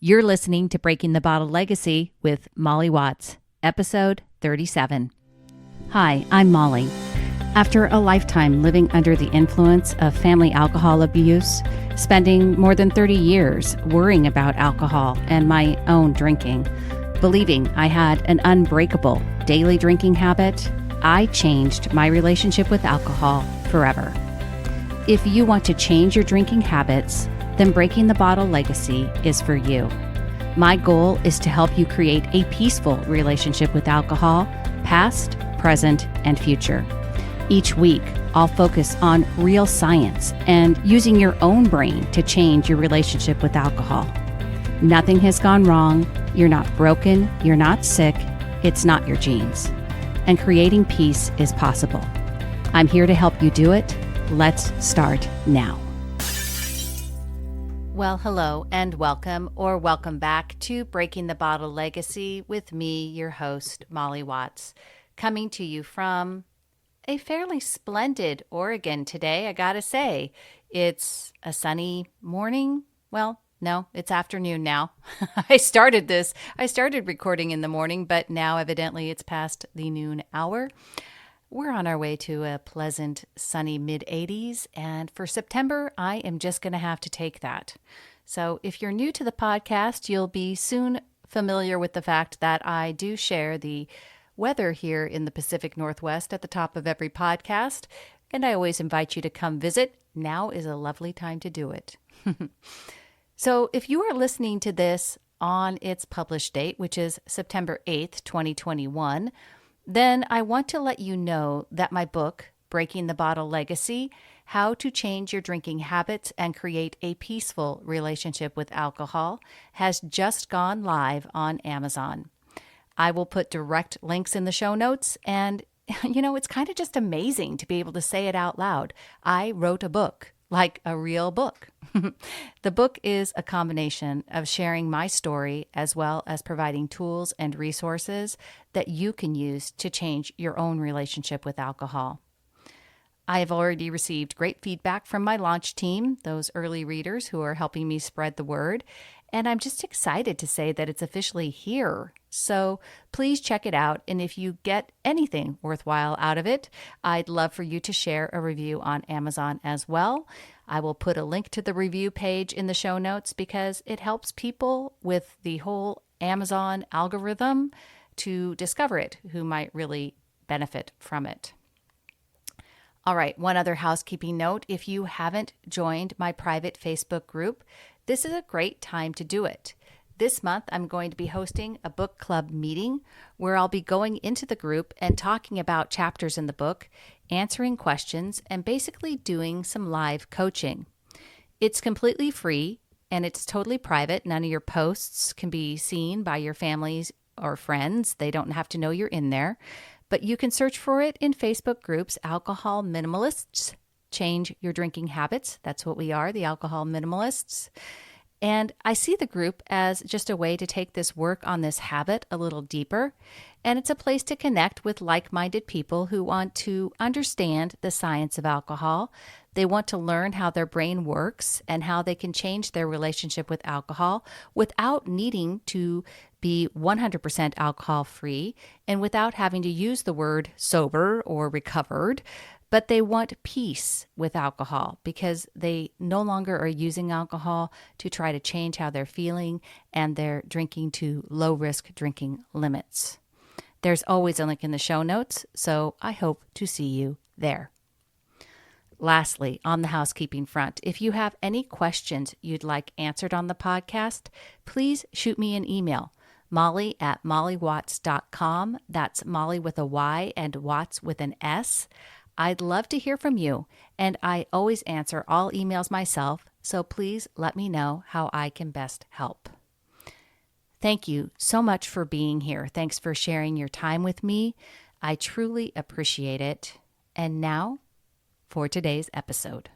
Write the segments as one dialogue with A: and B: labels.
A: You're listening to Breaking the Bottle Legacy with Molly Watts, episode 37. Hi, I'm Molly. After a lifetime living under the influence of family alcohol abuse, spending more than 30 years worrying about alcohol and my own drinking, believing I had an unbreakable daily drinking habit, I changed my relationship with alcohol forever. If you want to change your drinking habits, then Breaking the Bottle Legacy is for you. My goal is to help you create a peaceful relationship with alcohol, past, present, and future. Each week, I'll focus on real science and using your own brain to change your relationship with alcohol. Nothing has gone wrong. You're not broken. You're not sick. It's not your genes. And creating peace is possible. I'm here to help you do it. Let's start now. Well, hello and welcome or welcome back to Breaking the Bottle Legacy with me, your host, Molly Watts, coming to you from a fairly splendid Oregon today. I gotta say, it's a sunny morning. Well, no, it's afternoon now. I started recording in the morning, but now evidently it's past the noon hour. We're on our way to a pleasant, sunny mid-80s, and for September, I am just going to have to take that. So if you're new to the podcast, you'll be soon familiar with the fact that I do share the weather here in the Pacific Northwest at the top of every podcast, and I always invite you to come visit. Now is a lovely time to do it. So if you are listening to this on its published date, which is September 8th, 2021, then I want to let you know that my book, Breaking the Bottle Legacy, How to Change Your Drinking Habits and Create a Peaceful Relationship with Alcohol, has just gone live on Amazon. I will put direct links in the show notes, and it's kind of just amazing to be able to say it out loud. I wrote a book, like a real book. The book is a combination of sharing my story as well as providing tools and resources that you can use to change your own relationship with alcohol. I have already received great feedback from my launch team, those early readers who are helping me spread the word, and I'm just excited to say that it's officially here. So please check it out, and if you get anything worthwhile out of it, I'd love for you to share a review on Amazon as well. I will put a link to the review page in the show notes because it helps people with the whole Amazon algorithm to discover it who might really benefit from it. All right, one other housekeeping note. If you haven't joined my private Facebook group, this is a great time to do it. This month, I'm going to be hosting a book club meeting where I'll be going into the group and talking about chapters in the book, answering questions, and basically doing some live coaching. It's completely free and it's totally private. None of your posts can be seen by your families or friends. They don't have to know you're in there, but you can search for it in Facebook groups, Alcohol Minimalists, Change Your Drinking Habits. That's what we are, the Alcohol Minimalists. And I see the group as just a way to take this work on this habit a little deeper. And it's a place to connect with like-minded people who want to understand the science of alcohol. They want to learn how their brain works and how they can change their relationship with alcohol without needing to be 100% alcohol-free and without having to use the word sober or recovered. But they want peace with alcohol because they no longer are using alcohol to try to change how they're feeling, and they're drinking to low-risk drinking limits. There's always a link in the show notes, so I hope to see you there. Lastly, on the housekeeping front, if you have any questions you'd like answered on the podcast, please shoot me an email, molly@mollywatts.com. That's Molly with a Y and Watts with an S. I'd love to hear from you, and I always answer all emails myself, so please let me know how I can best help. Thank you so much for being here. Thanks for sharing your time with me. I truly appreciate it. And now for today's episode.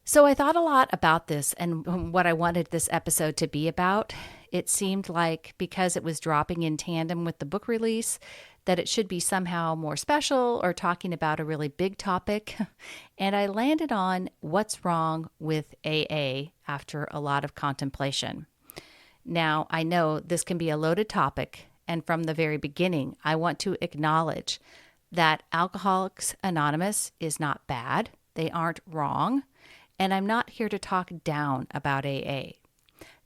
A: So I thought a lot about this and what I wanted this episode to be about. It seemed like because it was dropping in tandem with the book release, that it should be somehow more special or talking about a really big topic. And I landed on what's wrong with AA after a lot of contemplation. Now, I know this can be a loaded topic, and from the very beginning, I want to acknowledge that Alcoholics Anonymous is not bad. They aren't wrong, and I'm not here to talk down about AA.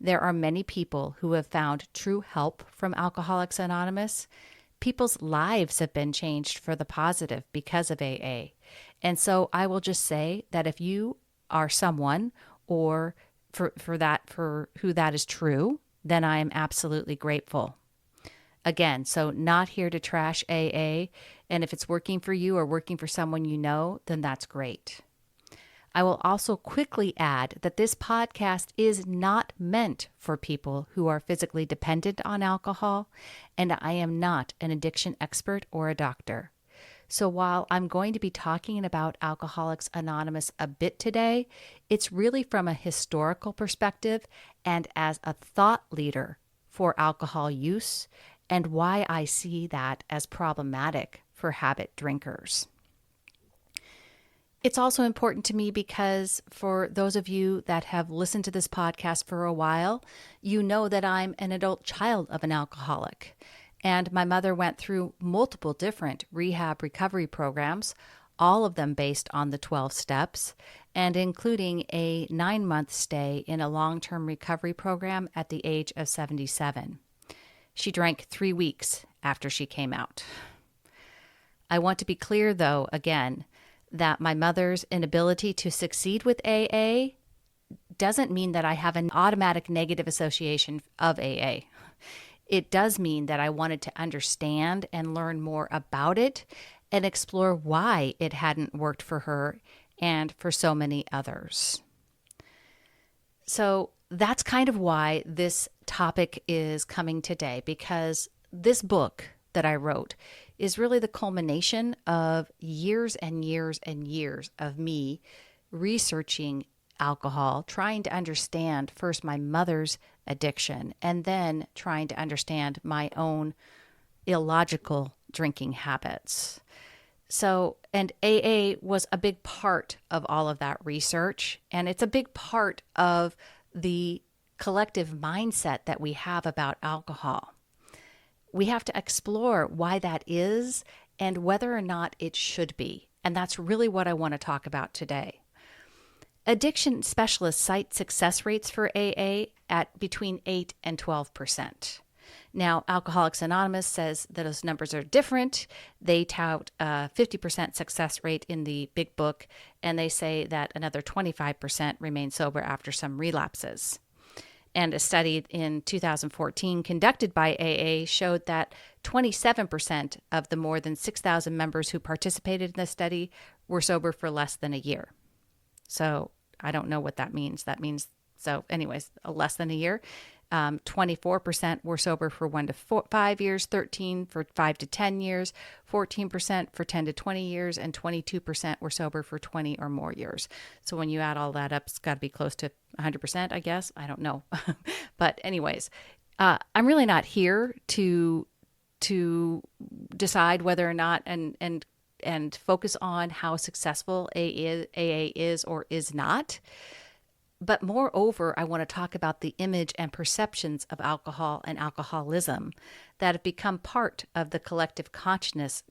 A: There are many people who have found true help from Alcoholics Anonymous. People's lives have been changed for the positive because of AA. And so I will just say that if you are someone or for who that is true, then I am absolutely grateful. Again, so not here to trash AA, and if it's working for you or working for someone you know, then that's great. I will also quickly add that this podcast is not meant for people who are physically dependent on alcohol, and I am not an addiction expert or a doctor. So while I'm going to be talking about Alcoholics Anonymous a bit today, it's really from a historical perspective and as a thought leader for alcohol use and why I see that as problematic for habit drinkers. It's also important to me because for those of you that have listened to this podcast for a while, you know that I'm an adult child of an alcoholic. And my mother went through multiple different rehab recovery programs, all of them based on the 12 steps, and including a 9-month stay in a long-term recovery program at the age of 77. She drank 3 weeks after she came out. I want to be clear, though, again, that my mother's inability to succeed with AA doesn't mean that I have an automatic negative association of AA. It does mean that I wanted to understand and learn more about it and explore why it hadn't worked for her and for so many others. So that's kind of why this topic is coming today, because this book that I wrote is really the culmination of years and years and years of me researching alcohol, trying to understand first my mother's addiction, and then trying to understand my own illogical drinking habits. So, and AA was a big part of all of that research, and it's a big part of the collective mindset that we have about alcohol. We have to explore why that is and whether or not it should be. And that's really what I want to talk about today. Addiction specialists cite success rates for AA at between 8 and 12%. Now, Alcoholics Anonymous says that those numbers are different. They tout a 50% success rate in the big book, and they say that another 25% remain sober after some relapses. And a study in 2014 conducted by AA showed that 27% of the more than 6,000 members who participated in the study were sober for less than a year. So I don't know what that means. That means, so anyways, less than a year. 24% were sober for 1 to 5 years, 13% for 5 to 10 years, 14% for 10 to 20 years, and 22% were sober for 20 or more years. So when you add all that up, it's got to be close to 100%, I guess. I don't know. But anyways, I'm really not here to decide whether or not and focus on how successful AA is or is not. But moreover, I want to talk about the image and perceptions of alcohol and alcoholism that have become part of the collective consciousness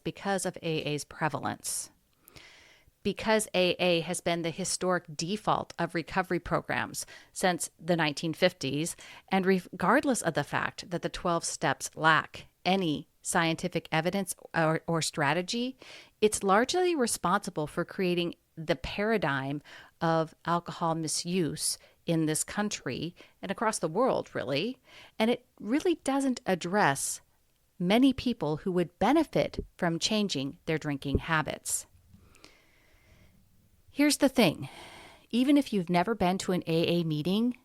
A: because of AA's prevalence. Because AA has been the historic default of recovery programs since the 1950s, and regardless of the fact that the 12 steps lack any scientific evidence or strategy, it's largely responsible for creating the paradigm of alcohol misuse in this country and across the world, really. And it really doesn't address many people who would benefit from changing their drinking habits. Here's the thing. Even if you've never been to an AA meeting,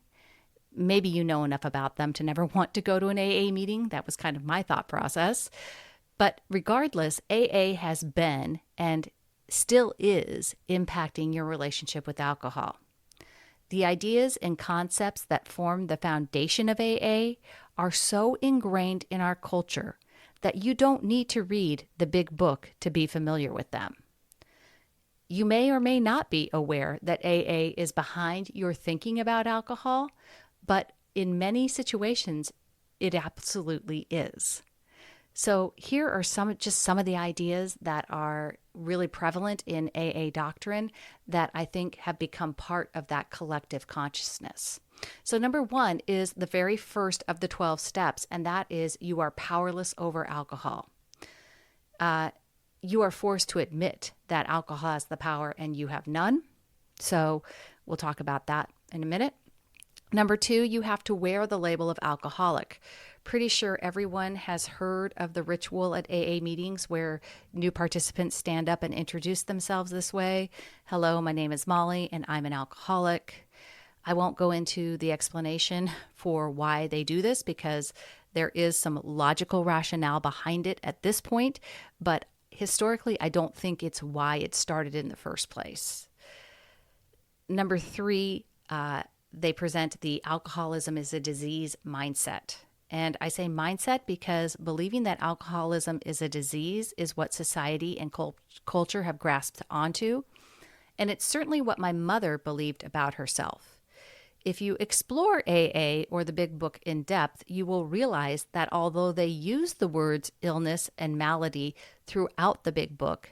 A: maybe you know enough about them to never want to go to an AA meeting. That was kind of my thought process. But regardless, AA has been and still is impacting your relationship with alcohol. The ideas and concepts that form the foundation of AA are so ingrained in our culture that you don't need to read the big book to be familiar with them. You may or may not be aware that AA is behind your thinking about alcohol, but in many situations, it absolutely is. So here are some of the ideas that are really prevalent in AA doctrine that I think have become part of that collective consciousness. So number one is the very first of the 12 steps, and that is you are powerless over alcohol. You are forced to admit that alcohol has the power and you have none. So we'll talk about that in a minute. Number two, you have to wear the label of alcoholic. Pretty sure everyone has heard of the ritual at AA meetings where new participants stand up and introduce themselves this way. Hello, my name is Molly and I'm an alcoholic. I won't go into the explanation for why they do this because there is some logical rationale behind it at this point, but historically, I don't think it's why it started in the first place. Number three, they present the alcoholism is a disease mindset. And I say mindset because believing that alcoholism is a disease is what society and culture have grasped onto. And it's certainly what my mother believed about herself. If you explore AA or the Big Book in depth, you will realize that although they use the words illness and malady throughout the Big Book,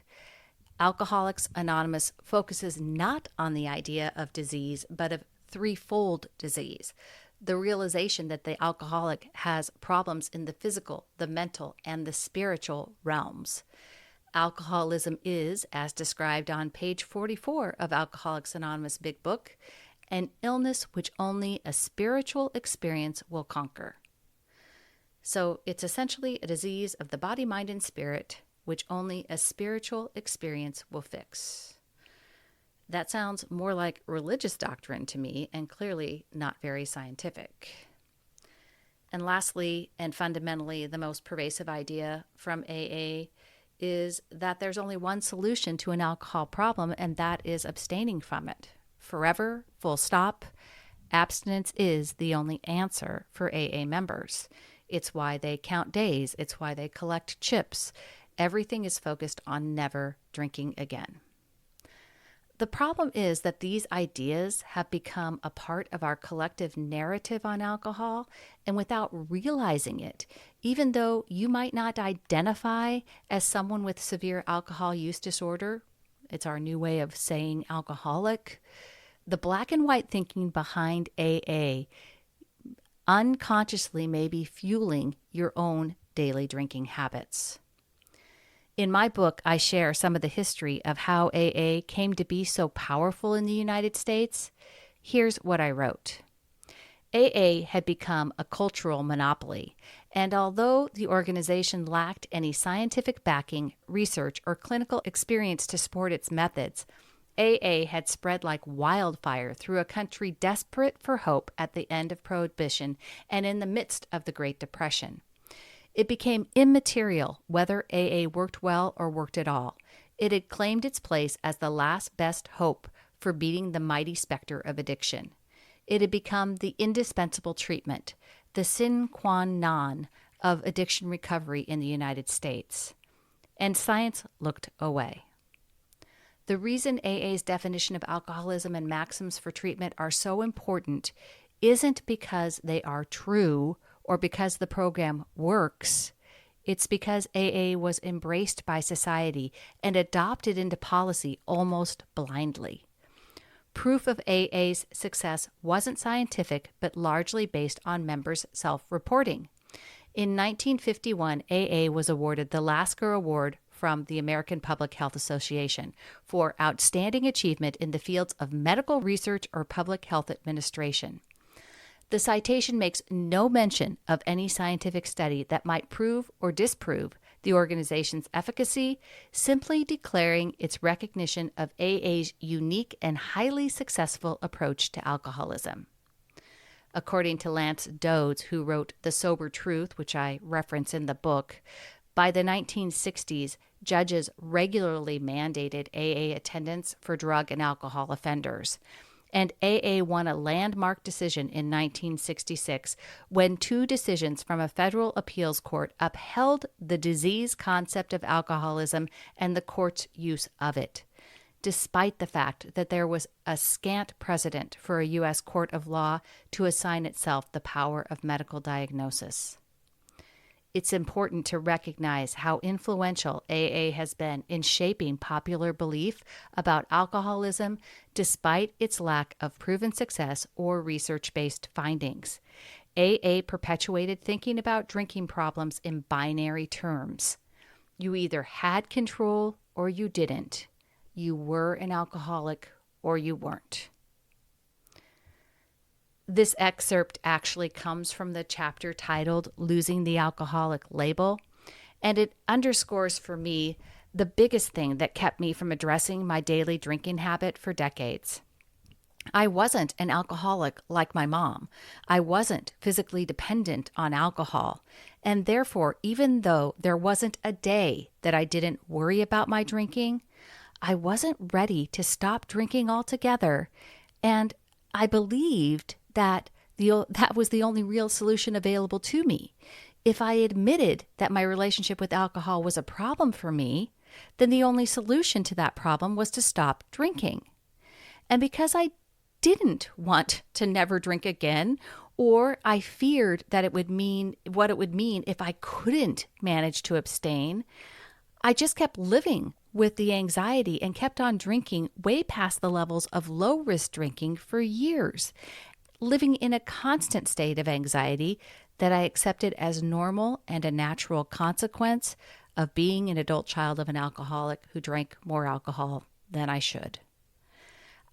A: Alcoholics Anonymous focuses not on the idea of disease, but of threefold disease. The realization that the alcoholic has problems in the physical, the mental, and the spiritual realms. Alcoholism is, as described on page 44 of Alcoholics Anonymous Big Book, an illness which only a spiritual experience will conquer. So it's essentially a disease of the body, mind, and spirit, which only a spiritual experience will fix. That sounds more like religious doctrine to me and clearly not very scientific. And lastly, and fundamentally, the most pervasive idea from AA is that there's only one solution to an alcohol problem, and that is abstaining from it. Forever, full stop. Abstinence is the only answer for AA members. It's why they count days. It's why they collect chips. Everything is focused on never drinking again. The problem is that these ideas have become a part of our collective narrative on alcohol, and without realizing it, even though you might not identify as someone with severe alcohol use disorder, it's our new way of saying alcoholic, the black and white thinking behind AA unconsciously may be fueling your own daily drinking habits. In my book, I share some of the history of how AA came to be so powerful in the United States. Here's what I wrote. AA had become a cultural monopoly, and although the organization lacked any scientific backing, research, or clinical experience to support its methods, AA had spread like wildfire through a country desperate for hope at the end of Prohibition and in the midst of the Great Depression. It became immaterial whether AA worked well or worked at all. It had claimed its place as the last best hope for beating the mighty specter of addiction. It had become the indispensable treatment, the sine qua non of addiction recovery in the United States. And science looked away. The reason AA's definition of alcoholism and maxims for treatment are so important isn't because they are true or because the program works. It's because AA was embraced by society and adopted into policy almost blindly. Proof of AA's success wasn't scientific, but largely based on members' self-reporting. In 1951, AA was awarded the Lasker Award from the American Public Health Association for outstanding achievement in the fields of medical research or public health administration. The citation makes no mention of any scientific study that might prove or disprove the organization's efficacy, simply declaring its recognition of AA's unique and highly successful approach to alcoholism. According to Lance Dodds, who wrote The Sober Truth, which I reference in the book, by the 1960s, judges regularly mandated AA attendance for drug and alcohol offenders. And AA won a landmark decision in 1966 when two decisions from a federal appeals court upheld the disease concept of alcoholism and the court's use of it. despite the fact that there was a scant precedent for a U.S. court of law to assign itself the power of medical diagnosis. It's important to recognize how influential AA has been in shaping popular belief about alcoholism despite its lack of proven success or research-based findings. AA perpetuated thinking about drinking problems in binary terms. You either had control or you didn't. You were an alcoholic or you weren't. This excerpt actually comes from the chapter titled Losing the Alcoholic Label, and it underscores for me the biggest thing that kept me from addressing my daily drinking habit for decades. I wasn't an alcoholic like my mom. I wasn't physically dependent on alcohol. And therefore, even though there wasn't a day that I didn't worry about my drinking, I wasn't ready to stop drinking altogether. And I believed that that was the only real solution available to me. If I admitted that my relationship with alcohol was a problem for me, then the only solution to that problem was to stop drinking. And because I didn't want to never drink again, or I feared that it would mean what it would mean if I couldn't manage to abstain, I just kept living with the anxiety and kept on drinking way past the levels of low-risk drinking for years, living in a constant state of anxiety that I accepted as normal and a natural consequence of being an adult child of an alcoholic who drank more alcohol than I should.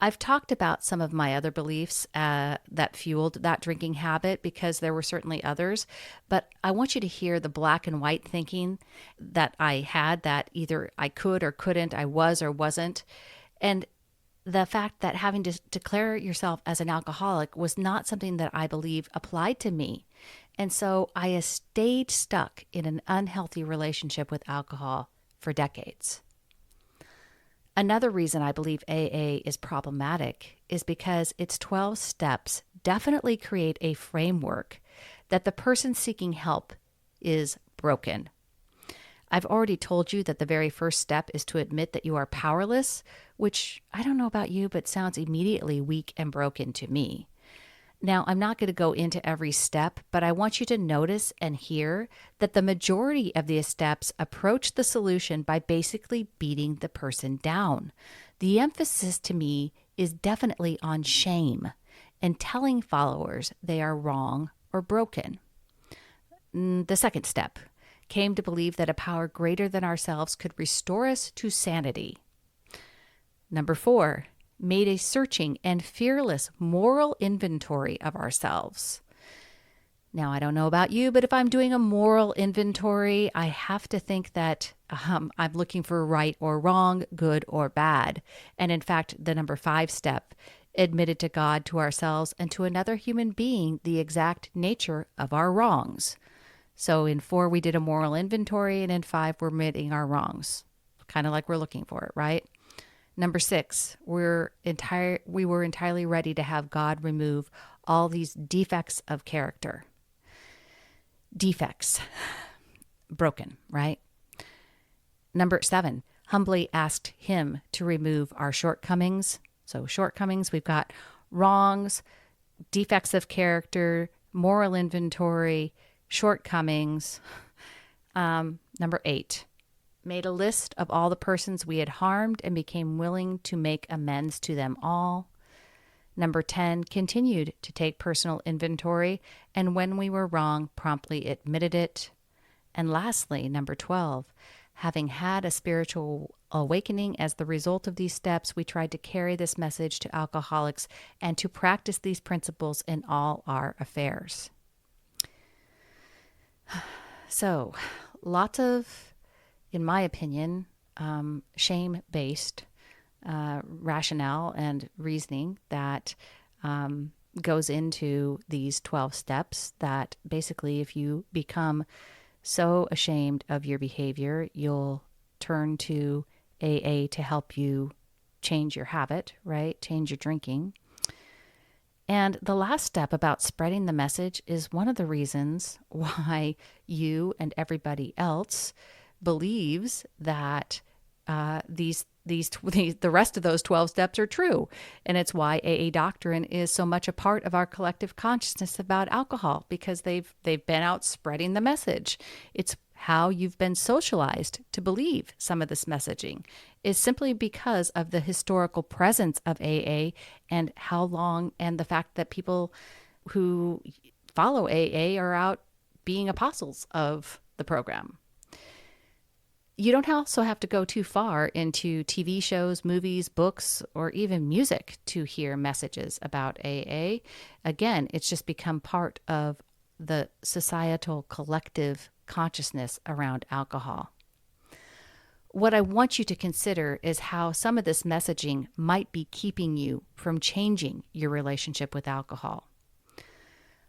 A: I've talked about some of my other beliefs that fueled that drinking habit because there were certainly others, but I want you to hear the black and white thinking that I had, that either I could or couldn't, I was or wasn't, and the fact that having to declare yourself as an alcoholic was not something that I believe applied to me. And so I stayed stuck in an unhealthy relationship with alcohol for decades. Another reason I believe AA is problematic is because its 12 steps definitely create a framework that the person seeking help is broken. I've already told you that the very first step is to admit that you are powerless, which I don't know about you, but sounds immediately weak and broken to me. Now, I'm not going to go into every step, but I want you to notice and hear that the majority of the steps approach the solution by basically beating the person down. The emphasis to me is definitely on shame and telling followers they are wrong or broken. The second step came to believe that a power greater than ourselves could restore us to sanity. Number 4, made a searching and fearless moral inventory of ourselves. Now, I don't know about you, but if I'm doing a moral inventory, I have to think that I'm looking for right or wrong, good or bad. And in fact, the number 5 step admitted to God, to ourselves, and to another human being the exact nature of our wrongs. So in 4, we did a moral inventory, and in 5, we're admitting our wrongs. Kind of like we're looking for it, right? Number 6, we were entirely ready to have God remove all these defects of character. Defects. Broken, right? Number 7, humbly asked Him to remove our shortcomings. So shortcomings, we've got wrongs, defects of character, moral inventory, shortcomings. Number 8, made a list of all the persons we had harmed and became willing to make amends to them all. Number 10, continued to take personal inventory, and when we were wrong, promptly admitted it. And lastly, number 12, having had a spiritual awakening as the result of these steps, we tried to carry this message to alcoholics and to practice these principles in all our affairs. So, lots of, in my opinion, shame-based rationale and reasoning that goes into these 12 steps, that basically if you become so ashamed of your behavior, you'll turn to AA to help you change your habit, right? Change your drinking. And the last step about spreading the message is one of the reasons why you and everybody else believes that these the rest of those 12 steps are true. And it's why AA doctrine is so much a part of our collective consciousness about alcohol, because they've been out spreading the message. It's how you've been socialized to believe some of this messaging is simply because of the historical presence of AA and how long, and the fact that people who follow AA are out being apostles of the program. You don't also have to go too far into TV shows, movies, books, or even music to hear messages about AA. Again, it's just become part of the societal collective consciousness around alcohol. What I want you to consider is how some of this messaging might be keeping you from changing your relationship with alcohol.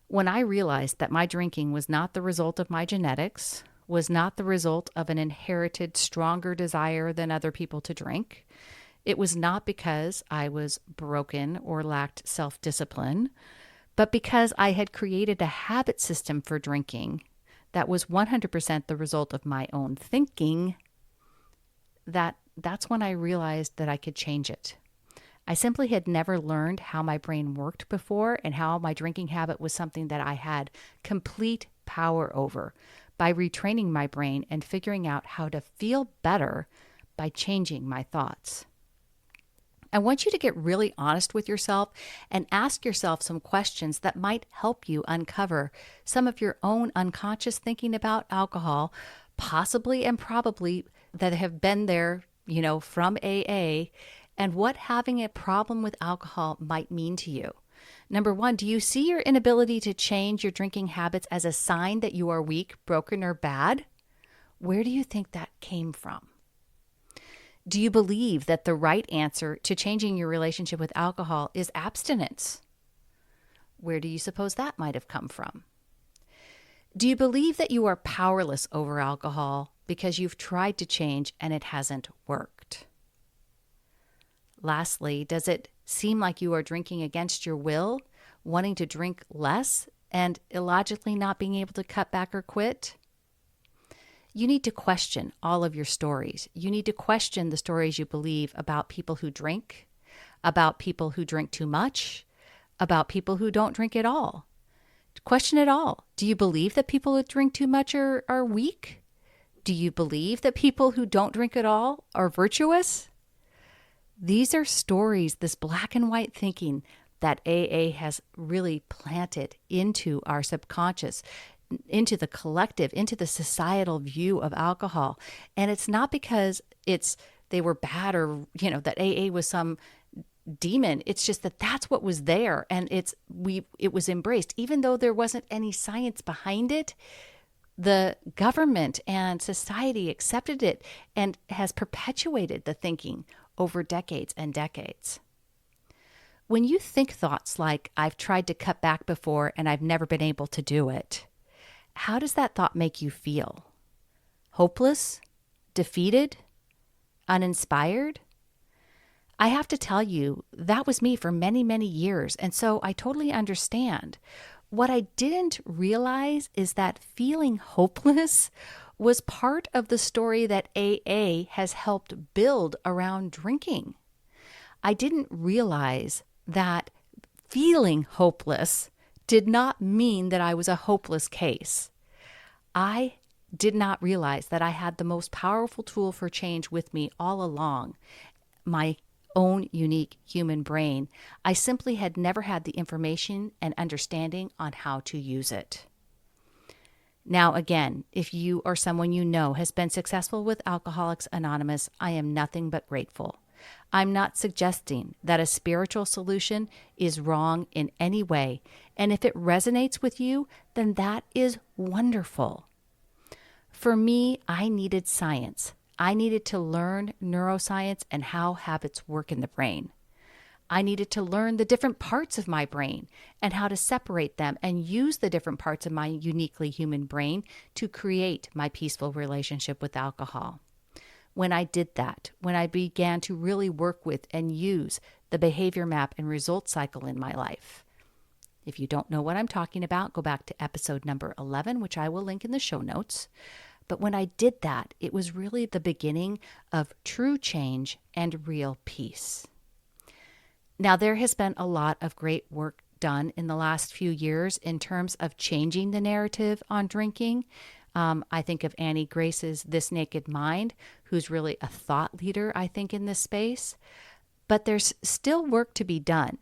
A: When I realized that my drinking was not the result of my genetics, was not the result of an inherited stronger desire than other people to drink, it was not because I was broken or lacked self-discipline, but because I had created a habit system for drinking that was 100% the result of my own thinking, that's when I realized that I could change it. I simply had never learned how my brain worked before, and how my drinking habit was something that I had complete power over by retraining my brain and figuring out how to feel better by changing my thoughts. I want you to get really honest with yourself and ask yourself some questions that might help you uncover some of your own unconscious thinking about alcohol, possibly and probably that have been there, from AA, and what having a problem with alcohol might mean to you. Number one, do you see your inability to change your drinking habits as a sign that you are weak, broken, or bad? Where do you think that came from? Do you believe that the right answer to changing your relationship with alcohol is abstinence? Where do you suppose that might have come from? Do you believe that you are powerless over alcohol because you've tried to change and it hasn't worked? Lastly, does it seem like you are drinking against your will, wanting to drink less, and illogically not being able to cut back or quit? You need to question all of your stories. You need to question the stories you believe about people who drink, about people who drink too much, about people who don't drink at all. Question it all. Do you believe that people who drink too much are weak? Do you believe that people who don't drink at all are virtuous? These are stories, this black and white thinking that AA has really planted into our subconscious, into the collective, into the societal view of alcohol. And it's not because they were bad or, that AA was some demon. It's just that that's what was there, and it was embraced. Even though there wasn't any science behind it, the government and society accepted it and has perpetuated the thinking over decades and decades. When you think thoughts like, I've tried to cut back before and I've never been able to do it, how does that thought make you feel? Hopeless? Defeated? Uninspired? I have to tell you, that was me for many, many years, and so I totally understand. What I didn't realize is that feeling hopeless was part of the story that AA has helped build around drinking. I didn't realize that feeling hopeless did not mean that I was a hopeless case. I did not realize that I had the most powerful tool for change with me all along, my own unique human brain. I simply had never had the information and understanding on how to use it. Now, again, if you or someone you know has been successful with Alcoholics Anonymous, I am nothing but grateful. I'm not suggesting that a spiritual solution is wrong in any way, and if it resonates with you, then that is wonderful. For me, I needed science. I needed to learn neuroscience and how habits work in the brain. I needed to learn the different parts of my brain and how to separate them and use the different parts of my uniquely human brain to create my peaceful relationship with alcohol. When I did that, when I began to really work with and use the behavior map and results cycle in my life. If you don't know what I'm talking about, go back to episode number 11, which I will link in the show notes. But when I did that, it was really the beginning of true change and real peace. Now, there has been a lot of great work done in the last few years in terms of changing the narrative on drinking. I think of Annie Grace's This Naked Mind, who's really a thought leader, I think, in this space. But there's still work to be done.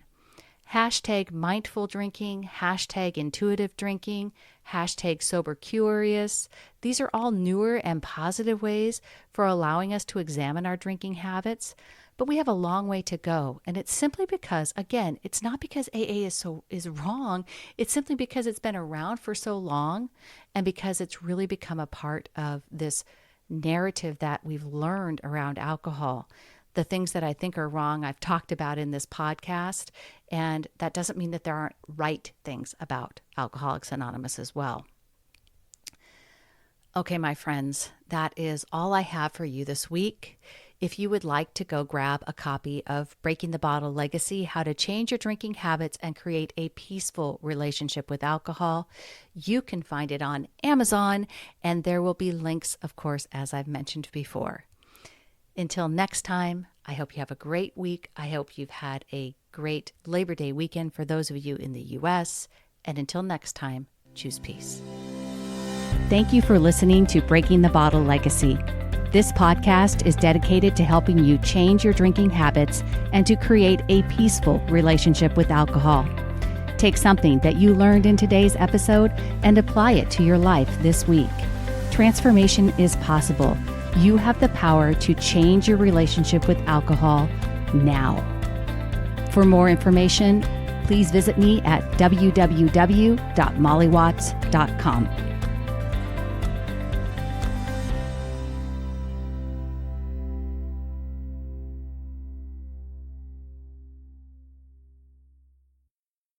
A: Hashtag mindful drinking, hashtag intuitive drinking, hashtag sober curious. These are all newer and positive ways for allowing us to examine our drinking habits. But we have a long way to go. And it's simply because, again, it's not because AA is wrong. It's simply because it's been around for so long and because it's really become a part of this narrative that we've learned around alcohol. The things that I think are wrong, I've talked about in this podcast, and that doesn't mean that there aren't right things about Alcoholics Anonymous as well. Okay, my friends, that is all I have for you this week. If you would like to go grab a copy of Breaking the Bottle Legacy, How to Change Your Drinking Habits and Create a Peaceful Relationship with Alcohol, you can find it on Amazon, and there will be links, of course, as I've mentioned before. Until next time, I hope you have a great week. I hope you've had a great Labor Day weekend for those of you in the U.S. And until next time, choose peace. Thank you for listening to Breaking the Bottle Legacy. This podcast is dedicated to helping you change your drinking habits and to create a peaceful relationship with alcohol. Take something that you learned in today's episode and apply it to your life this week. Transformation is possible. You have the power to change your relationship with alcohol now. For more information, please visit me at www.mollywatts.com.